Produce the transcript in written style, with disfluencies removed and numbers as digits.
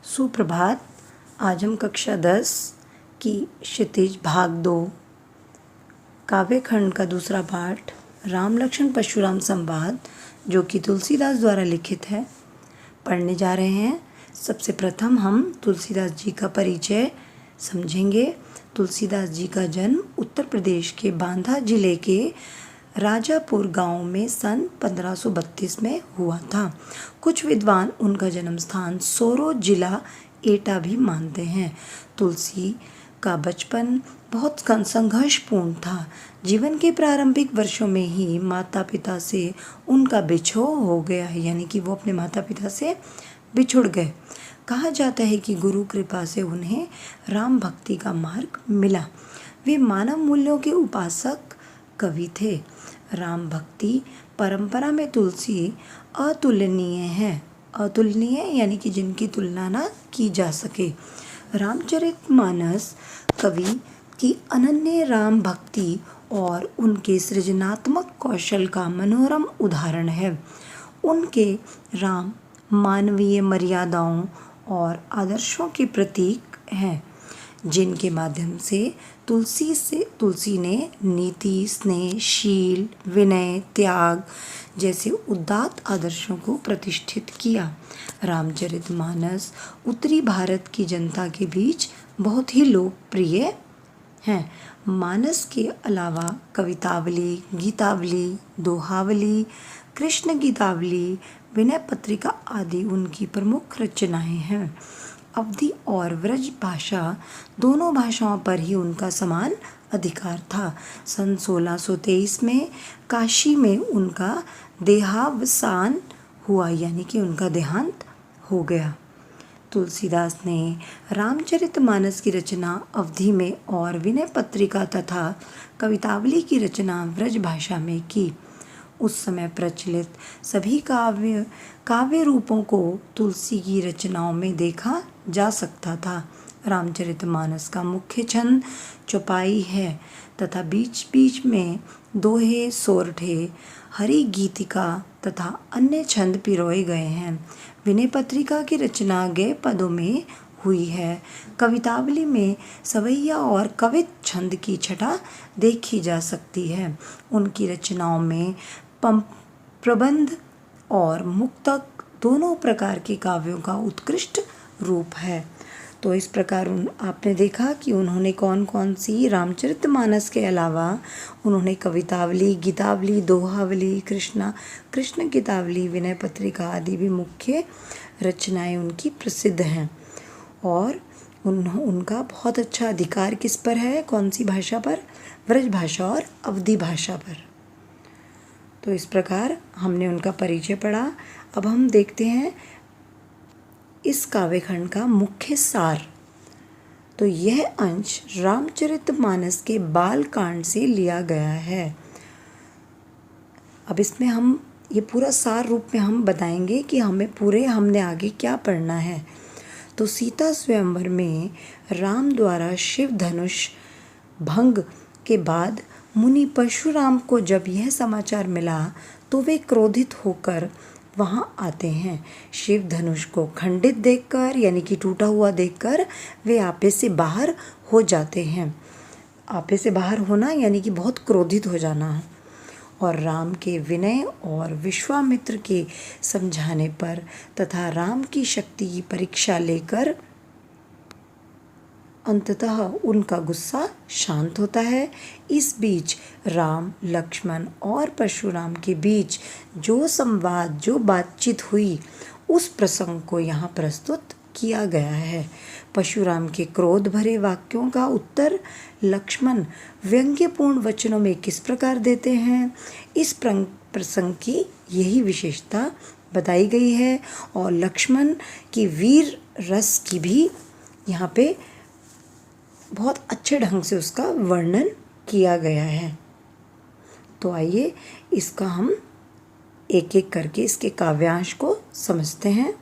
सुप्रभात। आज हम कक्षा 10 की क्षितिज भाग 2 काव्य खंड का दूसरा पाठ राम लक्ष्मण परशुराम संवाद, जो कि तुलसीदास द्वारा लिखित है, पढ़ने जा रहे हैं। सबसे प्रथम हम तुलसीदास जी का परिचय समझेंगे। तुलसीदास जी का जन्म उत्तर प्रदेश के बांदा जिले के राजापुर गांव में सन 1532 में हुआ था। कुछ विद्वान उनका जन्म स्थान सोरो जिला एटा भी मानते हैं। तुलसी का बचपन बहुत संघर्षपूर्ण था। जीवन के प्रारंभिक वर्षों में ही माता पिता से उनका बिछोह हो गया है, यानी कि वो अपने माता पिता से बिछुड़ गए। कहा जाता है कि गुरु कृपा से उन्हें राम भक्ति का मार्ग मिला। वे मानव मूल्यों के उपासक कवि थे। राम भक्ति परंपरा में तुलसी अतुलनीय है। अतुलनीय यानी कि जिनकी तुलना ना की जा सके। रामचरितमानस कवि की अनन्य राम भक्ति और उनके सृजनात्मक कौशल का मनोरम उदाहरण है। उनके राम मानवीय मर्यादाओं और आदर्शों के प्रतीक हैं, जिनके माध्यम से तुलसी ने नीति, स्नेह, शील, विनय, त्याग जैसे उदात्त आदर्शों को प्रतिष्ठित किया। रामचरितमानस उत्तरी भारत की जनता के बीच बहुत ही लोकप्रिय हैं। मानस के अलावा कवितावली, गीतावली, दोहावली, कृष्ण गीतावली, विनय पत्रिका आदि उनकी प्रमुख रचनाएं हैं। अवधी और व्रज भाषा दोनों भाषाओं पर ही उनका समान अधिकार था। सन 1623 में काशी में उनका देहावसान हुआ, यानी कि उनका देहांत हो गया। तुलसीदास ने रामचरितमानस की रचना अवधी में और विनय पत्रिका तथा कवितावली की रचना व्रज भाषा में की। उस समय प्रचलित सभी काव्य रूपों को तुलसी की रचनाओं में देखा जा सकता था। रामचरितमानस का मुख्य छंद चौपाई है तथा बीच बीच में दोहे, सोरठे, हरि गीतिका तथा अन्य छंद पिरोए गए हैं। विनय पत्रिका की रचना गए पदों में हुई है। कवितावली में सवैया और कवित छंद की छटा देखी जा सकती है। उनकी रचनाओं में प्रबंध और मुक्तक दोनों प्रकार के काव्यों का उत्कृष्ट रूप है। तो इस प्रकार आपने देखा कि उन्होंने कौन कौन सी रामचरितमानस के अलावा उन्होंने कवितावली, गीतावली, दोहावली, कृष्ण गीतावली, विनय पत्रिका आदि भी मुख्य रचनाएं उनकी प्रसिद्ध हैं। और उनका बहुत अच्छा अधिकार किस पर है, कौन सी भाषा पर? व्रज भाषा और अवधी भाषा पर। तो इस प्रकार हमने उनका परिचय पढ़ा। अब हम देखते हैं इस काव्यखंड का मुख्य सार। तो यह अंश रामचरितमानस के बाल कांड से लिया गया है। अब इसमें हम ये पूरा सार रूप में हम बताएंगे कि हमने आगे क्या पढ़ना है। तो सीता स्वयंवर में राम द्वारा शिव धनुष भंग के बाद मुनि परशुराम को जब यह समाचार मिला तो वे क्रोधित होकर वहाँ आते हैं। शिव धनुष को खंडित देखकर, यानी कि टूटा हुआ देखकर, वे आपे से बाहर हो जाते हैं। आपे से बाहर होना यानी कि बहुत क्रोधित हो जाना। और राम के विनय और विश्वामित्र के समझाने पर तथा राम की शक्ति की परीक्षा लेकर अंततः उनका गुस्सा शांत होता है। इस बीच राम, लक्ष्मण और परशुराम के बीच जो संवाद, जो बातचीत हुई, उस प्रसंग को यहाँ प्रस्तुत किया गया है। परशुराम के क्रोध भरे वाक्यों का उत्तर लक्ष्मण व्यंग्यपूर्ण वचनों में किस प्रकार देते हैं, इस प्रसंग की यही विशेषता बताई गई है। और लक्ष्मण की वीर रस की भी यहाँ पे बहुत अच्छे ढंग से उसका वर्णन किया गया है। तो आइए इसका हम एक एक करके इसके काव्यांश को समझते हैं।